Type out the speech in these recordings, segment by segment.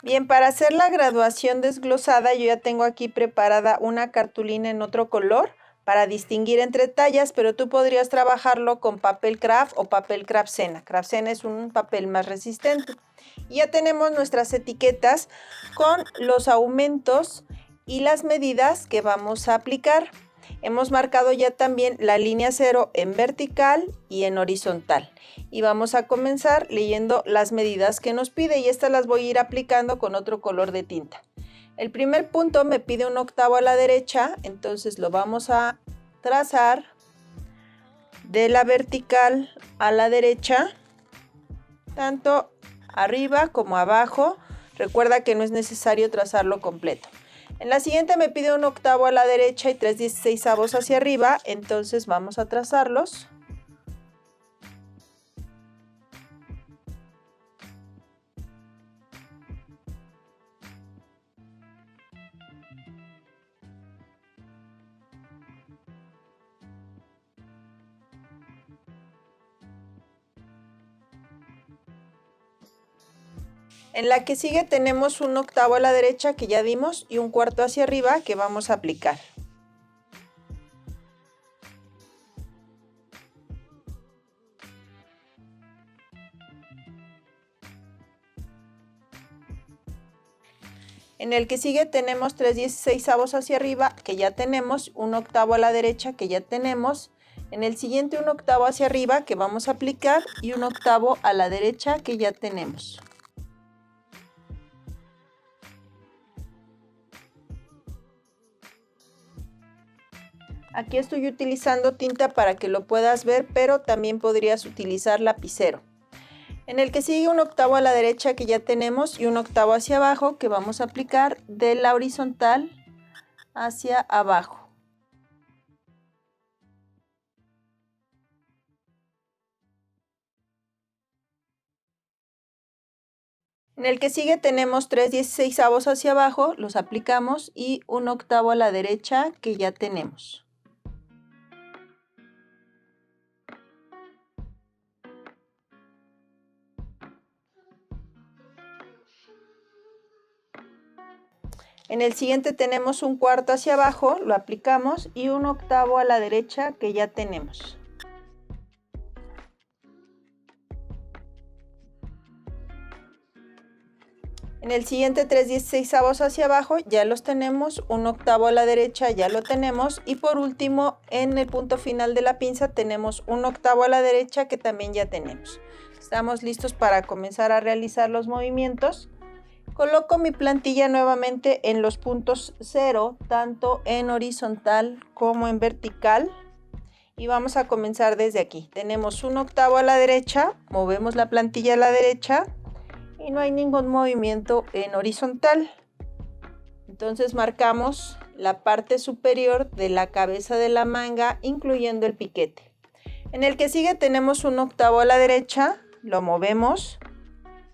Bien, para hacer la graduación desglosada, yo ya tengo aquí preparada una cartulina en otro color para distinguir entre tallas, pero tú podrías trabajarlo con papel craft o papel Kraftsena. Kraftsena es un papel más resistente. Y ya tenemos nuestras etiquetas con los aumentos y las medidas que vamos a aplicar. Hemos marcado ya también la línea cero en vertical y en horizontal. Y vamos a comenzar leyendo las medidas que nos pide y estas las voy a ir aplicando con otro color de tinta. El primer punto me pide 1/8 a la derecha, entonces lo vamos a trazar de la vertical a la derecha, tanto arriba como abajo. Recuerda que no es necesario trazarlo completo. En la siguiente me pide 1/8 a la derecha y 3/16 hacia arriba, entonces vamos a trazarlos. En la que sigue tenemos 1/8 a la derecha que ya dimos y 1/4 hacia arriba que vamos a aplicar. En el que sigue tenemos 3/16 hacia arriba que ya tenemos, 1/8 a la derecha que ya tenemos. En el siguiente 1/8 hacia arriba que vamos a aplicar y 1/8 a la derecha que ya tenemos. Aquí estoy utilizando tinta para que lo puedas ver, pero también podrías utilizar lapicero. En el que sigue 1/8 a la derecha que ya tenemos y 1/8 hacia abajo que vamos a aplicar de la horizontal hacia abajo. En el que sigue tenemos 3/16 hacia abajo, los aplicamos y 1/8 a la derecha que ya tenemos. En el siguiente tenemos 1/4 hacia abajo, lo aplicamos y 1/8 a la derecha que ya tenemos. En el siguiente 3/16 hacia abajo ya los tenemos, 1/8 a la derecha ya lo tenemos y por último en el punto final de la pinza tenemos 1/8 a la derecha que también ya tenemos. Estamos listos para comenzar a realizar los movimientos. Coloco mi plantilla nuevamente en los puntos 0, tanto en horizontal como en vertical. Y vamos a comenzar desde aquí. Tenemos 1/8 a la derecha, movemos la plantilla a la derecha y no hay ningún movimiento en horizontal. Entonces marcamos la parte superior de la cabeza de la manga, incluyendo el piquete. En el que sigue tenemos 1/8 a la derecha, lo movemos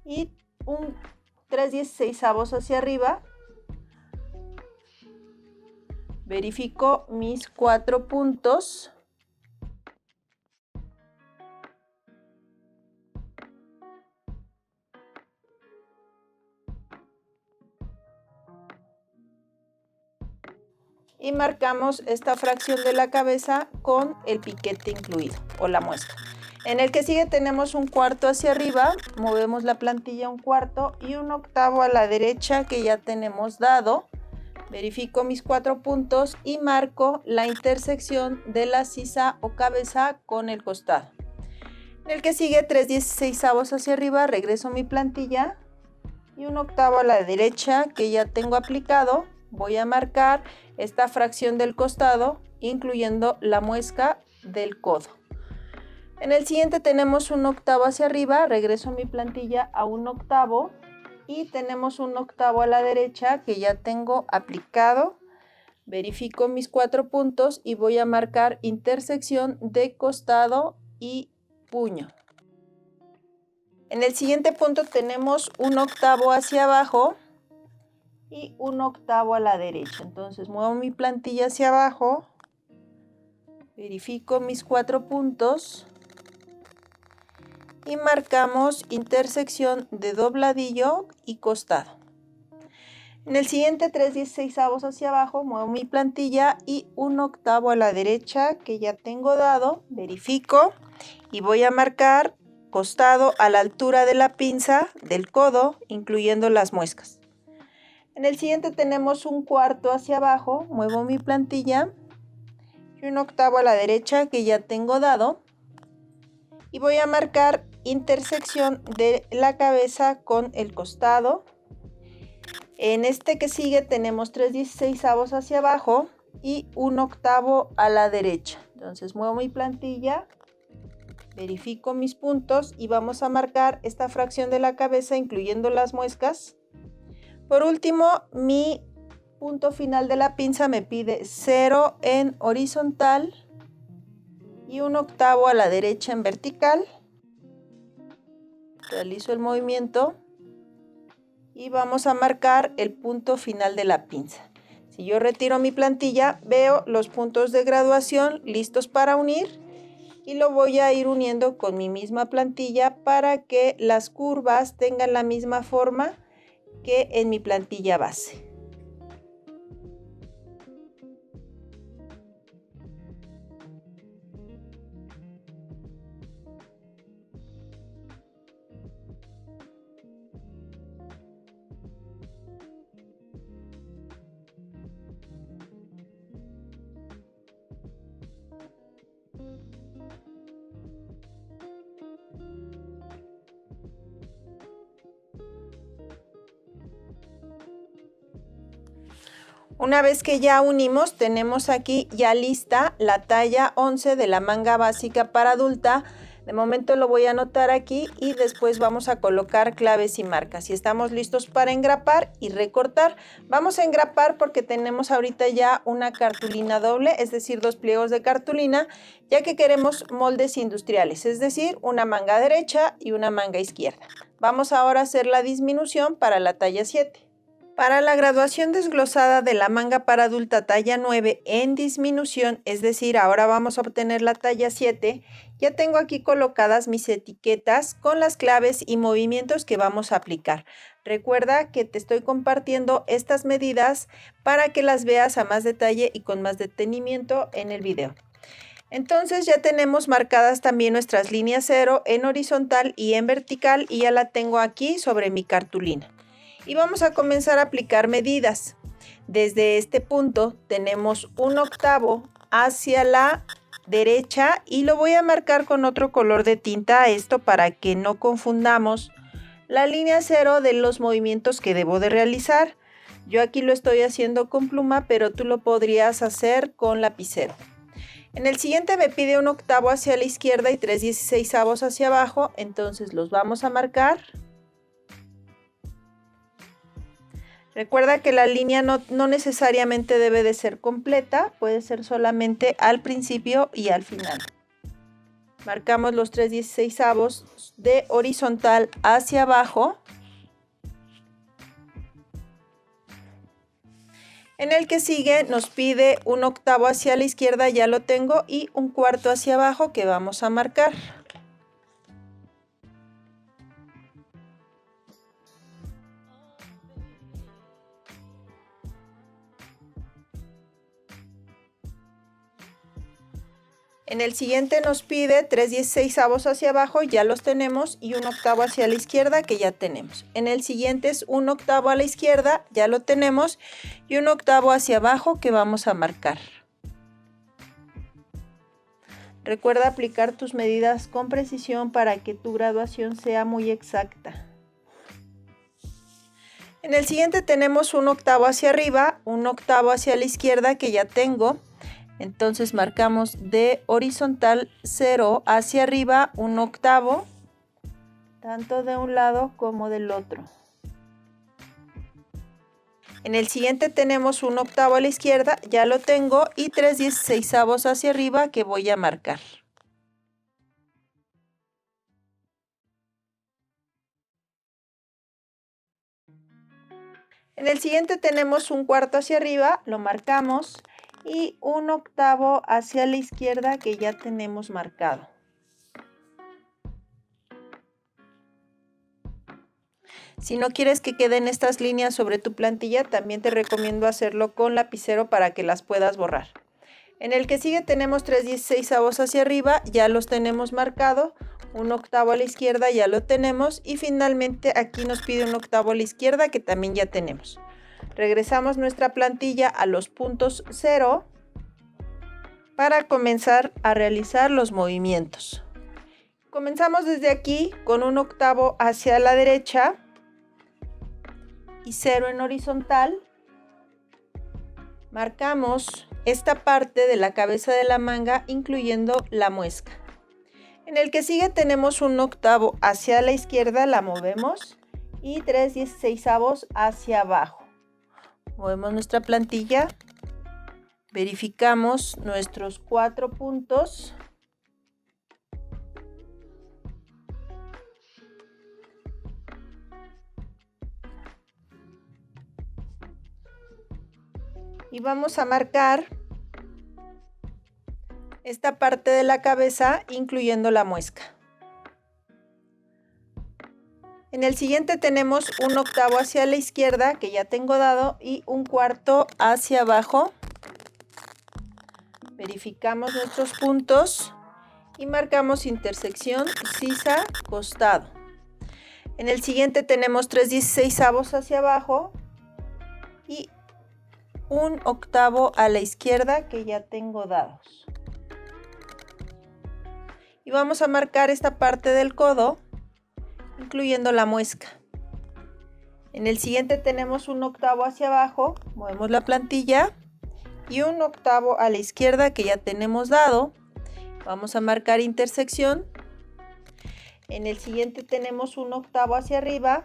y un 3/16 hacia arriba. Verifico mis 4 puntos. Y marcamos esta fracción de la cabeza con el piquete incluido o la muesca. En el que sigue tenemos 1/4 hacia arriba, movemos la plantilla 1/4 y 1/8 a la derecha que ya tenemos dado. Verifico mis 4 puntos y marco la intersección de la sisa o cabeza con el costado. En el que sigue 3/16 hacia arriba, regreso mi plantilla y 1/8 a la derecha que ya tengo aplicado. Voy a marcar esta fracción del costado, incluyendo la muesca del codo. En el siguiente tenemos 1/8 hacia arriba, regreso mi plantilla a 1/8 y tenemos 1/8 a la derecha que ya tengo aplicado. Verifico mis 4 puntos y voy a marcar intersección de costado y puño. En el siguiente punto tenemos 1/8 hacia abajo y 1/8 a la derecha. Entonces muevo mi plantilla hacia abajo, verifico mis 4 puntos y marcamos intersección de dobladillo y costado. En el siguiente 3/16 hacia abajo muevo mi plantilla y 1/8 a la derecha que ya tengo dado, verifico y voy a marcar costado a la altura de la pinza del codo, incluyendo las muescas. En el siguiente tenemos 1/4 hacia abajo, muevo mi plantilla y 1/8 a la derecha que ya tengo dado y voy a marcar intersección de la cabeza con el costado. En este que sigue tenemos 3/16 hacia abajo y 1/8 a la derecha. Entonces muevo mi plantilla, verifico mis puntos y vamos a marcar esta fracción de la cabeza incluyendo las muescas. Por último, mi punto final de la pinza me pide 0 en horizontal y 1/8 a la derecha en vertical. Realizo el movimiento y vamos a marcar el punto final de la pinza. Si yo retiro mi plantilla, veo los puntos de graduación listos para unir y lo voy a ir uniendo con mi misma plantilla para que las curvas tengan la misma forma que en mi plantilla base. Una vez que ya unimos, tenemos aquí ya lista la talla 11 de la manga básica para adulta. De momento lo voy a anotar aquí y después vamos a colocar claves y marcas. Y estamos listos para engrapar y recortar. Vamos a engrapar porque tenemos ahorita ya una cartulina doble, es decir, 2 pliegos de cartulina, ya que queremos moldes industriales, es decir, una manga derecha y una manga izquierda. Vamos ahora a hacer la disminución para la talla 7. Para la graduación desglosada de la manga para adulta talla 9 en disminución, es decir, ahora vamos a obtener la talla 7, ya tengo aquí colocadas mis etiquetas con las claves y movimientos que vamos a aplicar. Recuerda que te estoy compartiendo estas medidas para que las veas a más detalle y con más detenimiento en el video. Entonces ya tenemos marcadas también nuestras líneas 0 en horizontal y en vertical y ya la tengo aquí sobre mi cartulina. Y vamos a comenzar a aplicar medidas. Desde este punto tenemos 1/8 hacia la derecha y lo voy a marcar con otro color de tinta esto para que no confundamos la línea 0 de los movimientos que debo de realizar. Yo aquí lo estoy haciendo con pluma, pero tú lo podrías hacer con lapicero. En el siguiente me pide 1/8 hacia la izquierda y 3/16 hacia abajo, entonces los vamos a marcar. Recuerda que la línea no necesariamente debe de ser completa, puede ser solamente al principio y al final. Marcamos los 3/16 de horizontal hacia abajo. En el que sigue nos pide 1/8 hacia la izquierda, ya lo tengo, y 1/4 hacia abajo que vamos a marcar. En el siguiente nos pide 3/16 hacia abajo, ya los tenemos, y 1/8 hacia la izquierda, que ya tenemos. En el siguiente es 1/8 a la izquierda, ya lo tenemos, y 1/8 hacia abajo que vamos a marcar. Recuerda aplicar tus medidas con precisión para que tu graduación sea muy exacta. En el siguiente tenemos 1/8 hacia arriba, 1/8 hacia la izquierda, que ya tengo. Entonces marcamos de horizontal 0 hacia arriba 1/8, tanto de un lado como del otro. En el siguiente tenemos 1/8 a la izquierda, ya lo tengo, y 3/16 hacia arriba que voy a marcar. En el siguiente tenemos 1/4 hacia arriba, lo marcamos, y 1/8 hacia la izquierda que ya tenemos marcado. Si no quieres que queden estas líneas sobre tu plantilla, también te recomiendo hacerlo con lapicero para que las puedas borrar. En el que sigue tenemos 3/16 hacia arriba, ya los tenemos marcado, 1/8 a la izquierda ya lo tenemos y finalmente aquí nos pide 1/8 a la izquierda que también ya tenemos. Regresamos nuestra plantilla a los puntos 0 para comenzar a realizar los movimientos. Comenzamos desde aquí con 1/8 hacia la derecha y 0 en horizontal. Marcamos esta parte de la cabeza de la manga incluyendo la muesca. En el que sigue tenemos 1/8 hacia la izquierda, la movemos y 3/16 hacia abajo. Movemos nuestra plantilla, verificamos nuestros 4 puntos. Y vamos a marcar esta parte de la cabeza incluyendo la muesca. En el siguiente tenemos 1/8 hacia la izquierda que ya tengo dado y 1/4 hacia abajo. Verificamos nuestros puntos y marcamos intersección, sisa, costado. En el siguiente tenemos 3/16 hacia abajo y 1/8 a la izquierda que ya tengo dados. Y vamos a marcar esta parte del codo, incluyendo la muesca. En el siguiente tenemos 1/8 hacia abajo, movemos la plantilla y 1/8 a la izquierda que ya tenemos dado. Vamos a marcar intersección. En el siguiente tenemos 1/8 hacia arriba,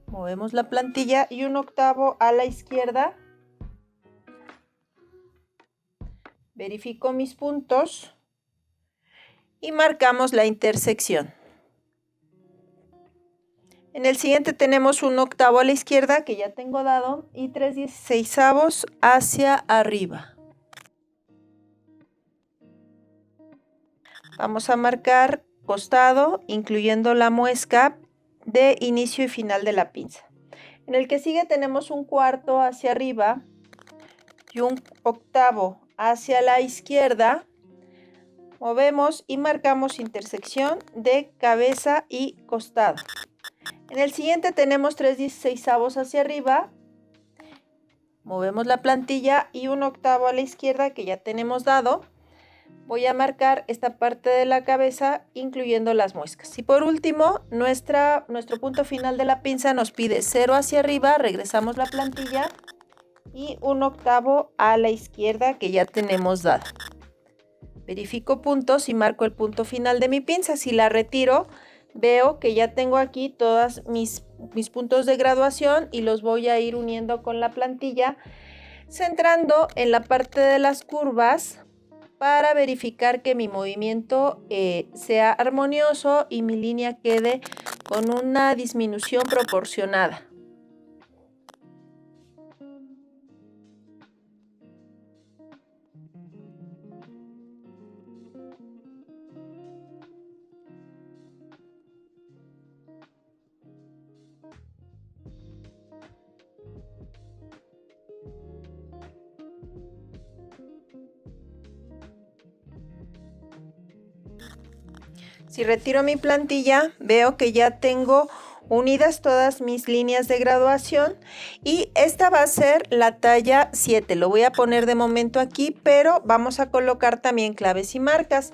movemos la plantilla y 1/8 a la izquierda. Verifico mis puntos y marcamos la intersección. En el siguiente tenemos 1/8 a la izquierda que ya tengo dado y 3/16 hacia arriba. Vamos a marcar costado incluyendo la muesca de inicio y final de la pinza. En el que sigue tenemos 1/4 hacia arriba y 1/8 hacia la izquierda. Movemos y marcamos intersección de cabeza y costado. En el siguiente tenemos 3/16 hacia arriba. Movemos la plantilla y 1/8 a la izquierda que ya tenemos dado. Voy a marcar esta parte de la cabeza incluyendo las muescas. Y por último, nuestro punto final de la pinza nos pide 0 hacia arriba, regresamos la plantilla y 1/8 a la izquierda que ya tenemos dado. Verifico puntos y marco el punto final de mi pinza. Si la retiro, veo que ya tengo aquí todos mis puntos de graduación y los voy a ir uniendo con la plantilla, centrando en la parte de las curvas para verificar que mi movimiento sea armonioso y mi línea quede con una disminución proporcionada. Si retiro mi plantilla, veo que ya tengo unidas todas mis líneas de graduación y esta va a ser la talla 7. Lo voy a poner de momento aquí, pero vamos a colocar también claves y marcas.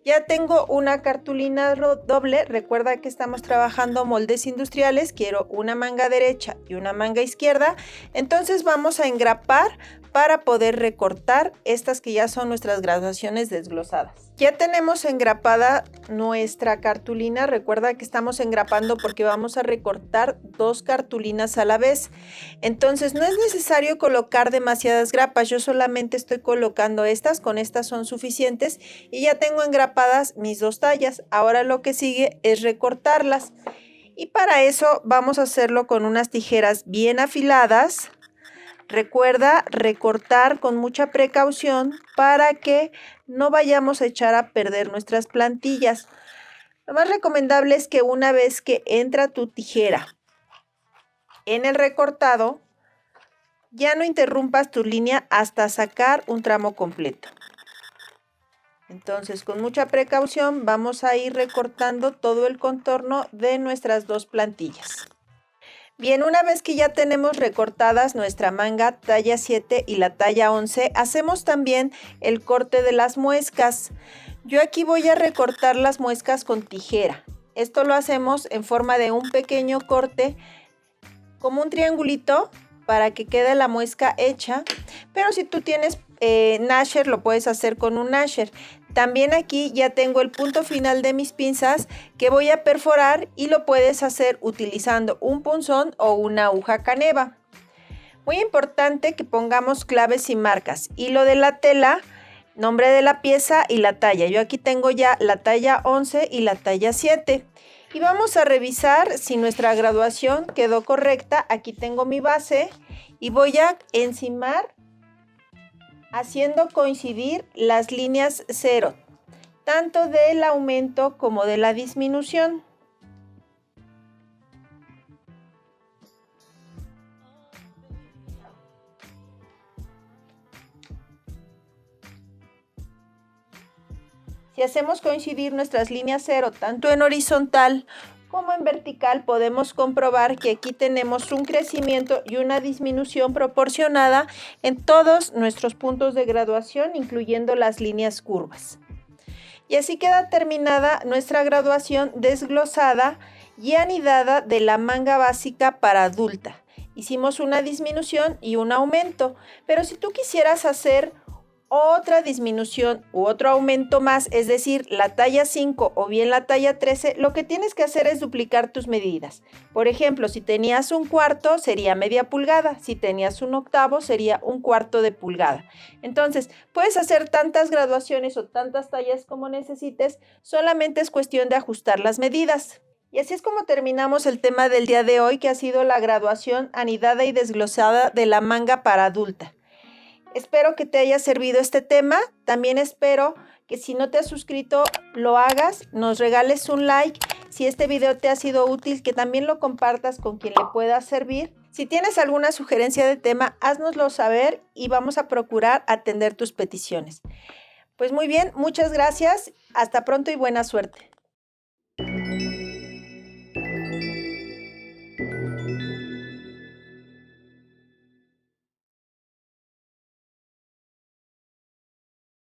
Ya tengo una cartulina doble, recuerda que estamos trabajando moldes industriales, quiero una manga derecha y una manga izquierda, entonces vamos a engrapar para poder recortar estas que ya son nuestras graduaciones desglosadas. Ya tenemos engrapada nuestra cartulina, recuerda que estamos engrapando porque vamos a recortar 2 cartulinas a la vez. Entonces no es necesario colocar demasiadas grapas, yo solamente estoy colocando estas, con estas son suficientes y ya tengo engrapadas mis 2 tallas. Ahora lo que sigue es recortarlas y para eso vamos a hacerlo con unas tijeras bien afiladas. Recuerda recortar con mucha precaución para que no vayamos a echar a perder nuestras plantillas. Lo más recomendable es que una vez que entra tu tijera en el recortado, ya no interrumpas tu línea hasta sacar un tramo completo. Entonces, con mucha precaución vamos a ir recortando todo el contorno de nuestras dos plantillas. Bien, una vez que ya tenemos recortadas nuestra manga talla 7 y la talla 11, hacemos también el corte de las muescas. Yo aquí voy a recortar las muescas con tijera. Esto lo hacemos en forma de un pequeño corte, como un triangulito, para que quede la muesca hecha. Pero si tú tienes nasher, lo puedes hacer con un nasher. También aquí ya tengo el punto final de mis pinzas que voy a perforar y lo puedes hacer utilizando un punzón o una aguja caneva. Muy importante que pongamos claves y marcas. Hilo de la tela, nombre de la pieza y la talla. Yo aquí tengo ya la talla 11 y la talla 7. Y vamos a revisar si nuestra graduación quedó correcta. Aquí tengo mi base y voy a encimar haciendo coincidir las líneas 0, tanto del aumento como de la disminución. Si hacemos coincidir nuestras líneas 0 tanto en horizontal como en vertical, podemos comprobar que aquí tenemos un crecimiento y una disminución proporcionada en todos nuestros puntos de graduación, incluyendo las líneas curvas. Y así queda terminada nuestra graduación desglosada y anidada de la manga básica para adulta. Hicimos una disminución y un aumento, pero si tú quisieras hacer otra disminución u otro aumento más, es decir, la talla 5 o bien la talla 13, lo que tienes que hacer es duplicar tus medidas. Por ejemplo, si tenías un cuarto, sería media pulgada. Si tenías un octavo, sería un cuarto de pulgada. Entonces, puedes hacer tantas graduaciones o tantas tallas como necesites, solamente es cuestión de ajustar las medidas. Y así es como terminamos el tema del día de hoy, que ha sido la graduación anidada y desglosada de la manga para adulta. Espero que te haya servido este tema. También espero que si no te has suscrito, lo hagas, nos regales un like. Si este video te ha sido útil, que también lo compartas con quien le pueda servir. Si tienes alguna sugerencia de tema, háznoslo saber y vamos a procurar atender tus peticiones. Pues muy bien, muchas gracias. Hasta pronto y buena suerte.